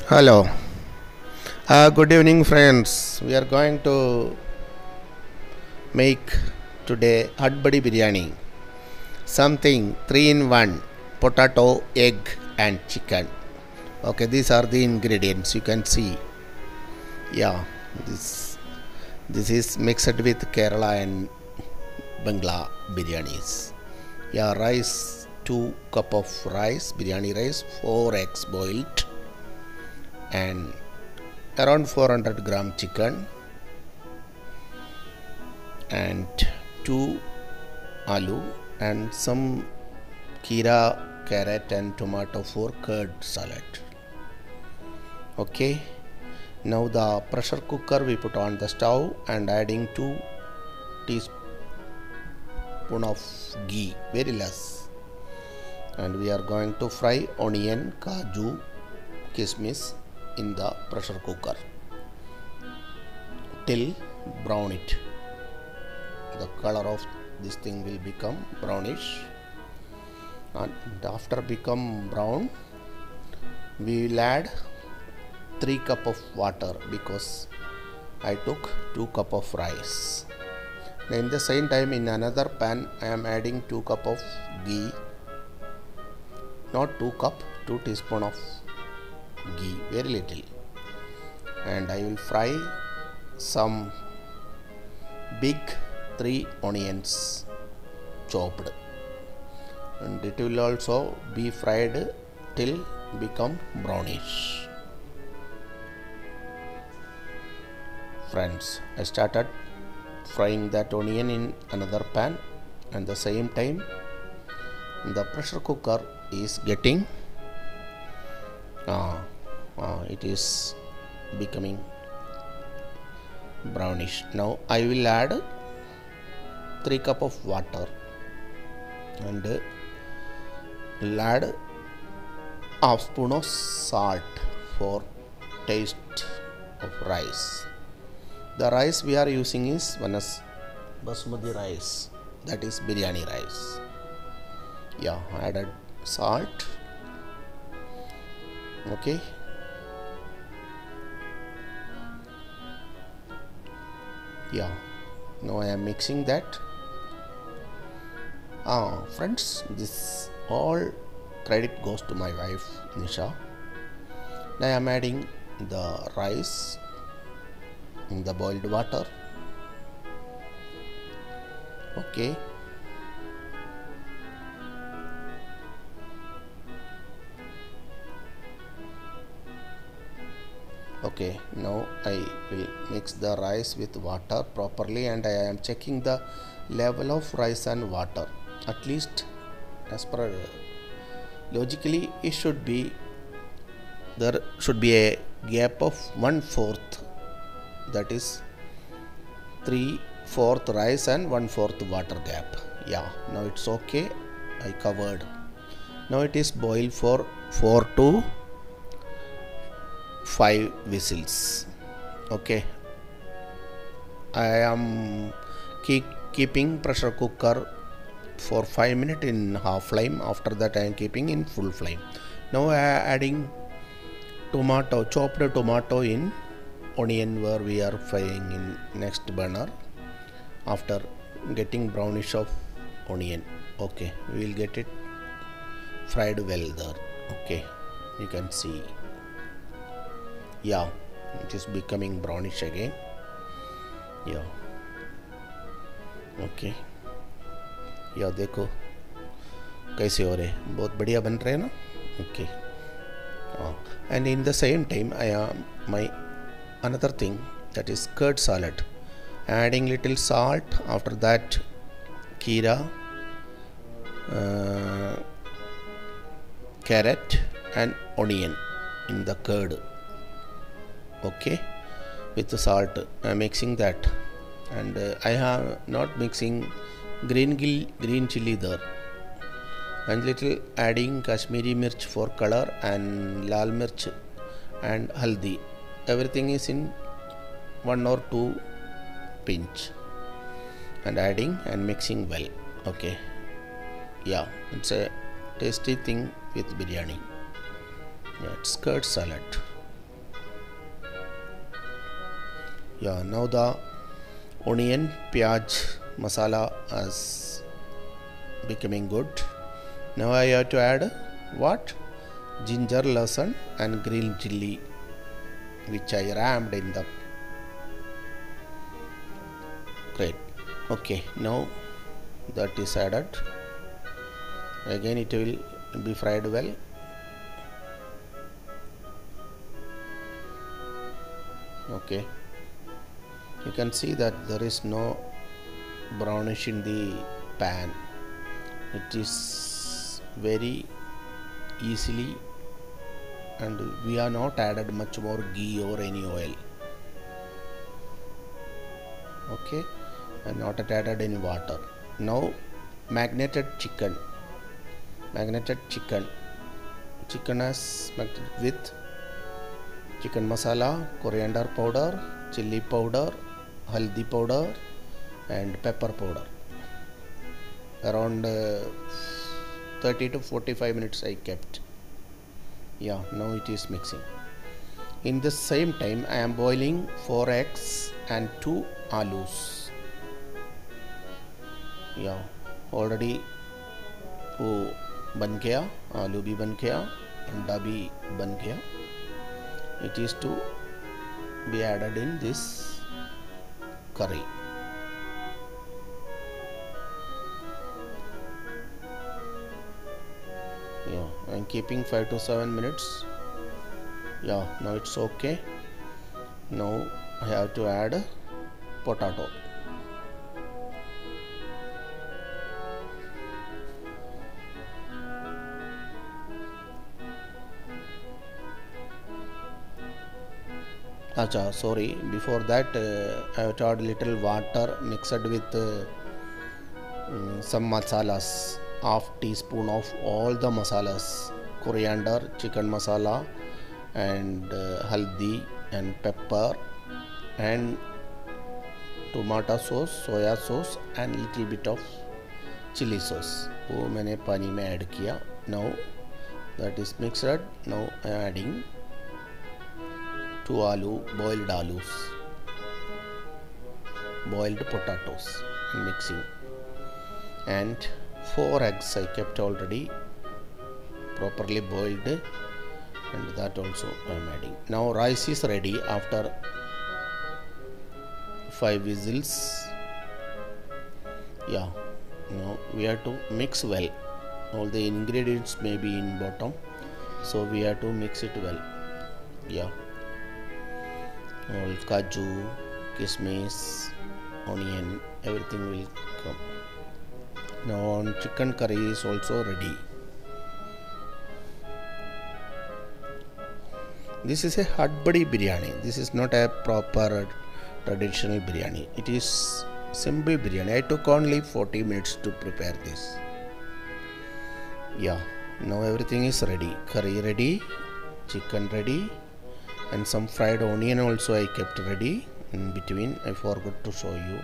Hello. Good evening, friends. We are going to make today Hut Buddy Biryani. Something 3 in 1 potato, egg, and chicken. Okay, these are the ingredients you can see. Yeah, this is mixed with Kerala and Bangla biryanis. Yeah, rice 2 cup of rice, biryani rice, 4 eggs boiled, and around 400 gram chicken and 2 aloo and some kira, carrot and tomato for curd salad. Okay, now the pressure cooker we put on the stove and adding 2 teaspoon of ghee, very less, and we are going to fry onion, kaju, kismis in the pressure cooker till brown it. The color of this thing will become brownish, and after become brown we will add 3 cup of water because I took 2 cup of rice. In the same time in another pan I am adding 2 cup of ghee, not 2 cup, 2 teaspoon of ghee, very little, and I will fry some big 3 onions chopped, and it will also be fried till become brownish. Friends, I started frying that onion in another pan, and the same time the pressure cooker is getting it is becoming brownish. Now I will add 3 cup of water and will add half spoon of salt for taste of rice. The rice we are using is basmati rice, that is biryani rice. Yeah, added salt. Okay, yeah, now I am mixing that. Friends, this all credit goes to my wife Nisha. Now I am adding the rice in the boiled water. Okay, okay, now I will mix the rice with water properly, and I am checking the level of rice and water. At least as per logically it should be, there should be a gap of 1/4, that is 3/4 rice and 1/4 water gap. Yeah, now it's okay, I covered. Now it is boiled for 4 to 5 whistles. Okay, I am keeping pressure cooker for 5 minutes in half flame. After that I am keeping in full flame. Now I am adding tomato, chopped tomato in onion where we are frying in next burner after getting brownish of onion. Okay, we will get it fried well there. Okay, you can see, yeah, it is becoming brownish again. Yeah, okay, या देखो कैसे हो रहे, बहुत बढ़िया बन रहे हैं ना. Okay, and in the same time I am my another thing, that is curd salad, adding little salt, after that kira, carrot and onion in the curd. Okay, with the salt I am mixing that, and I have not mixing green chili there, and little adding Kashmiri mirch for color and lal mirch and haldi. Everything is in 1 or 2 pinch, and adding and mixing well. Okay, yeah, it's a tasty thing with biryani. Yeah, it's curd salad. Yeah, now the onion pyaj masala is becoming good. Now I have to add what? Ginger, lasan and green chilli, which I rammed in the crate. Okay, now that is added. Again it will be fried well. Okay, you can see that there is no brownish in the pan. It is very easily, and we are not added much more ghee or any oil. Okay, and not added any water. Now marinated chicken chicken is marinated with chicken masala, coriander powder, chili powder, haldi powder and pepper powder. Around 30 to 45 minutes I kept. Yeah, now it is mixing. In the same time I am boiling 4 eggs and 2 alus. Yeah, already वो बन गया, आलू भी बन गया, अंडा भी बन गया. It is to be added in this curry. Yeah, I'm keeping 5 to 7 minutes. Yeah, now it's okay. Now I have to add potato. Acha, sorry, before that I have to add little water mixed with some masalas, half teaspoon of all the masalas, coriander, chicken masala and haldi and pepper and tomato sauce, soya sauce and little bit of chili sauce. वो मैंने पानी में add किया. Now that is mixed. Now I am adding 2 boiled alus, boiled potatoes and mixing, and 4 eggs I kept already properly boiled, and that also I am adding. Now rice is ready after 5 whistles. Yeah, now we have to mix well. All the ingredients may be in bottom, so we have to mix it well. Yeah, all kaju, kismis, onion, everything will come. Now chicken curry is also ready. This is a hadbadi biryani. This is not a proper traditional biryani. It is simple biryani. I took only 40 minutes to prepare this. Yeah, now everything is ready. Curry ready, chicken ready, and some fried onion also I kept ready in between. I forgot to show you.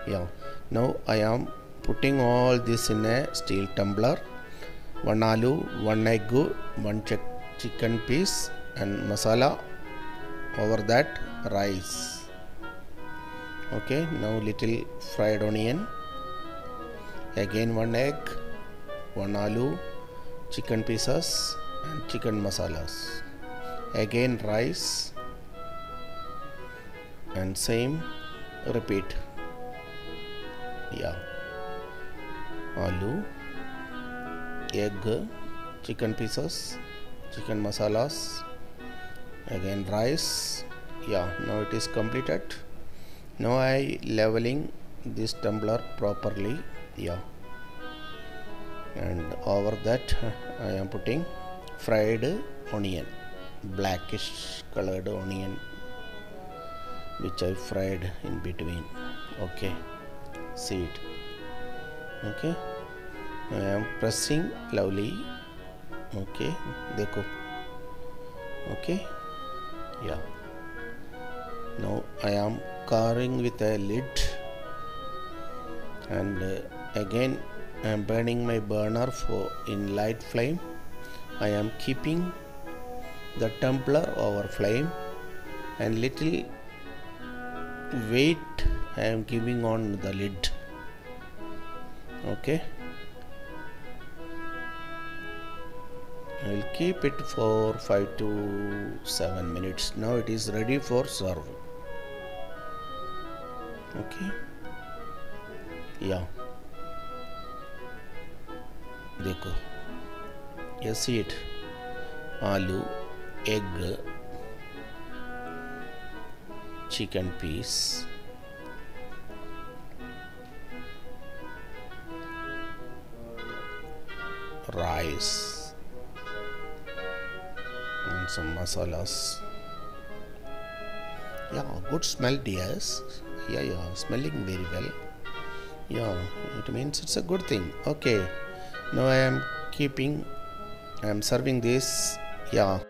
Yeah, now I am putting all this in a steel tumbler. 1 aloo, 1 egg, 1 chicken piece and masala. Over that rice. Okay, now little fried onion, again 1 egg, 1 aloo, chicken pieces and chicken masalas, again rice, and same repeat. Yeah, aloo, egg, chicken pieces, chicken masalas, again rice. Yeah, now it is completed. Now I leveling this tumbler properly. Yeah, and over that I am putting fried onion, blackish colored onion, which I fried in between. Okay, see it. Okay, I am pressing lovely. Okay, देखो. Okay, yeah. Now I am covering with a lid, and again I am burning my burner for in light flame. I am keeping the tumbler over flame, and little weight I am giving on the lid. Okay, I will keep it for 5 to 7 minutes. Now it is ready for serve. Okay, yeah, देखो ये see it, aloo, egg, chicken piece, rice, and some masalas. Yeah, good smell, dears. Yeah, smelling very well. Yeah, it means it's a good thing. Okay, now I am serving this. Yeah,